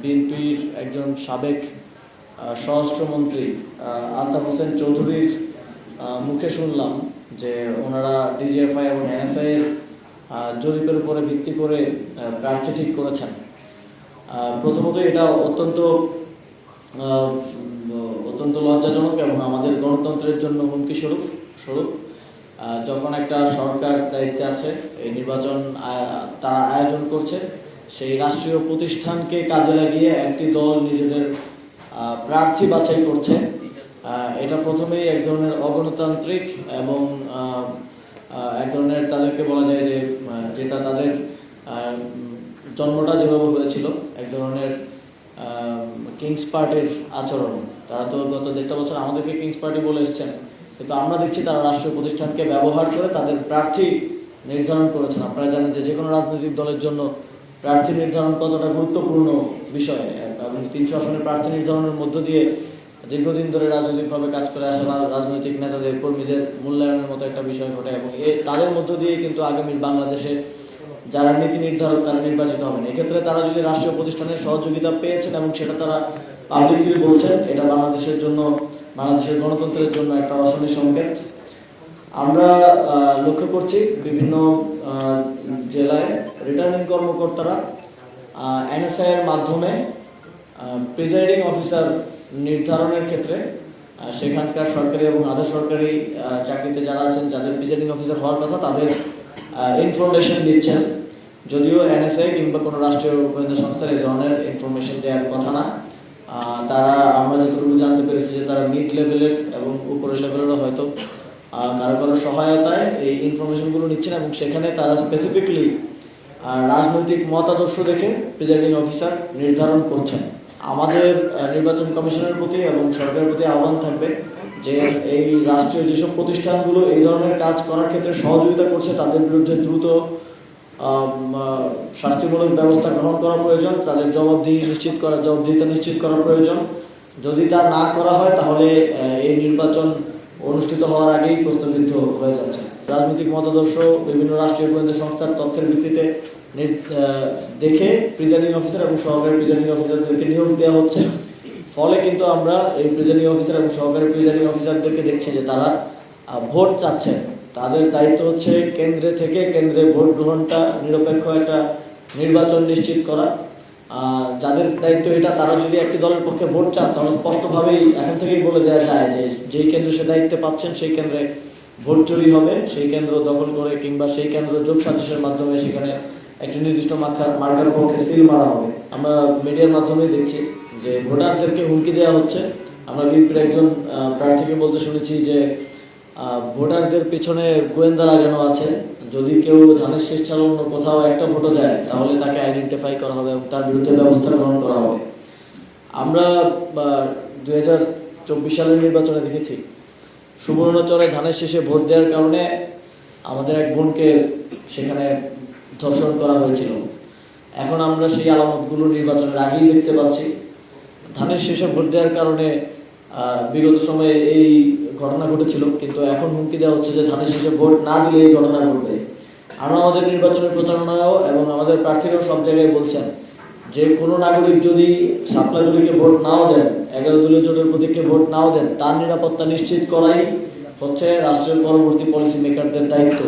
বিএনপির একজন সাবেক স্বরাষ্ট্রমন্ত্রী আলতাফ হোসেন চৌধুরীর মুখে শুনলাম যে ওনারা ডিজিএফআই এবং এনএসআই এর জরিপের উপরে ভিত্তি করে প্রার্থী ঠিক করেছেন। প্রথমত এটা অত্যন্ত লজ্জাজনক এবং আমাদের গণতন্ত্রের জন্য হুমকি স্বরূপ। যখন একটা সরকার দায়িত্বে আছে, এই নির্বাচন তারা আয়োজন করছে, সেই রাষ্ট্রীয় প্রতিষ্ঠানকে কাজে লাগিয়ে একটি দল নিজেদের প্রার্থী বাছাই করছে, এটা প্রথমেই এক ধরনের অগণতান্ত্রিক এবং এক ধরনের তাদেরকে বলা যায় যে যেটা তাদের জন্মটা যেভাবে হয়েছিল এক ধরনের কিংস পার্টির আচরণ। তারা তো গত 1.5 বছর আমাদেরকে কিংস পার্টি বলে এসছেন, কিন্তু আমরা দেখছি তারা রাষ্ট্রীয় প্রতিষ্ঠানকে ব্যবহার করে তাদের প্রার্থী নির্ধারণ করেছেন। আপনারা জানেন যে কোনো রাজনৈতিক দলের জন্য প্রার্থী নির্ধারণ কতটা গুরুত্বপূর্ণ বিষয়, এবং 300 আসনের প্রার্থী নির্ধারণের মধ্য দিয়ে দীর্ঘদিন ধরে রাজনৈতিকভাবে কাজ করে আসা রাজনৈতিক নেতাদের কর্মীদের মূল্যায়নের মতো একটা বিষয় ঘটে, এবং তাদের মধ্য দিয়ে কিন্তু আগামীর বাংলাদেশে যারা নীতি নির্ধারক তারা নির্বাচিত হবেন। এক্ষেত্রে তারা যদি রাষ্ট্রীয় প্রতিষ্ঠানের সহযোগিতা পেয়েছেন এবং সেটা তারা পাবলিকলি বলছেন, এটা বাংলাদেশের জন্য, বাংলাদেশের গণতন্ত্রের জন্য একটা অশনি সংকেত। আমরা লক্ষ্য করছি বিভিন্ন জেলায় রিটার্নিং কর্মকর্তারা এনএসআই এর মাধ্যমে প্রিজাইডিং অফিসার নির্ধারণের ক্ষেত্রে সেখানকার সরকারি এবং আধা সরকারি চাকরিতে যারা আছেন, যাদের প্রিজাইডিং অফিসার হওয়ার কথা, তাদের ইনফরমেশন দিচ্ছেন। যদিও এনএসআই কিংবা কোনো রাষ্ট্রীয় গোয়েন্দা সংস্থার এই ধরনের ইনফরমেশন দেওয়ার কথা না। তারা, আমরা যতটুকু জানতে পেরেছি যে তারা মিড লেভেলের এবং উপরের লেভেলেরও হয়তো কারো সহায়তায় এই ইনফরমেশনগুলো নিচ্ছেন, এবং সেখানে তারা স্পেসিফিকলি রাজনৈতিক মতাদর্শ দেখে প্রিজাইডিং অফিসার নির্ধারণ করছেন। আমাদের নির্বাচন কমিশনের প্রতি এবং সরকারের প্রতি আহ্বান থাকবে যে এই রাষ্ট্রীয় যেসব প্রতিষ্ঠানগুলো এই ধরনের কাজ করার ক্ষেত্রে সহযোগিতা করছে, তাদের বিরুদ্ধে দ্রুত শাস্তিমূলক ব্যবস্থা গ্রহণ করা প্রয়োজন, তাদের জবাবদিহিতা নিশ্চিত করা প্রয়োজন। যদি তা না করা হয় তাহলে এই নির্বাচন অনুষ্ঠিত হওয়ার আগেই প্রস্তাবিত হয়ে যাচ্ছে। রাজনৈতিক মতাদর্শ বিভিন্ন রাষ্ট্রীয় গোয়েন্দা সংস্থার তথ্যের ভিত্তিতে দেখে প্রিজাইডিং অফিসার এবং সহকারী প্রিজাইডিং অফিসারদেরকে নিয়োগ দেওয়া হচ্ছে। ফলে কিন্তু আমরা এই প্রিজাইডিং অফিসার এবং সহকারী প্রিজাইডিং অফিসারদেরকে দেখছি যে তারা ভোট চাচ্ছেন। তাদের দায়িত্ব হচ্ছে কেন্দ্রে ভোট গ্রহণটা নিরপেক্ষ একটা নির্বাচন নিশ্চিত করা। যাদের দায়িত্ব এটা, তারা যদি একটি দলের পক্ষে ভোট চান তাহলে স্পষ্টভাবেই এখন থেকেই বলে দেওয়া যায় যে যেই কেন্দ্রে সে দায়িত্বে পাচ্ছেন সেই কেন্দ্রে ভোট চুরি হবে, সেই কেন্দ্র দখল করে কিংবা সেই কেন্দ্র যোগ সাজসের মাধ্যমে সেখানে একটি নির্দিষ্ট মার্কার পক্ষে সিল মারা হবে। আমরা মিডিয়ার মাধ্যমে দেখছি যে ভোটারদেরকে হুমকি দেওয়া হচ্ছে। আমরা বিএনপির একজন প্রার্থীকে বলতে শুনেছি যে ভোটারদের পিছনে গোয়েন্দা লাগানো আছে, যদি কেউ ধানের শীষ ছাড়া অন্য কোথাও একটা ভোটও যায় তাহলে তাকে আইডেন্টিফাই করা হবে এবং তার বিরুদ্ধে ব্যবস্থা গ্রহণ করা হবে। আমরা 2024 সালের নির্বাচনে দেখেছি সুবর্ণচরে ধানের শীষে ভোট দেওয়ার কারণে আমাদের এক বোনকে সেখানে ধর্ষণ করা হয়েছিল। এখন আমরা সেই আলামতগুলো নির্বাচনের আগেই দেখতে পাচ্ছি। ধানের শীষে ভোট দেওয়ার কারণে বিগত সময়ে এই ঘটনা ঘটেছিল, কিন্তু এখন হুমকি দেওয়া হচ্ছে যে ধানের শীষে ভোট না দিলে এই ঘটনা ঘটবে। আমরা আমাদের নির্বাচনের প্রচারণায়ও এবং আমাদের প্রার্থীরাও সব জায়গায় বলছেন যে কোনো নাগরিক যদি সাপ্লাইগুলিকে ভোট নাও দেন, 11 দলীয় জোটের প্রতীককে ভোট নাও দেন, তার নিরাপত্তা নিশ্চিত করাই হচ্ছে রাষ্ট্রের পরবর্তী পলিসি মেকারদের দায়িত্ব।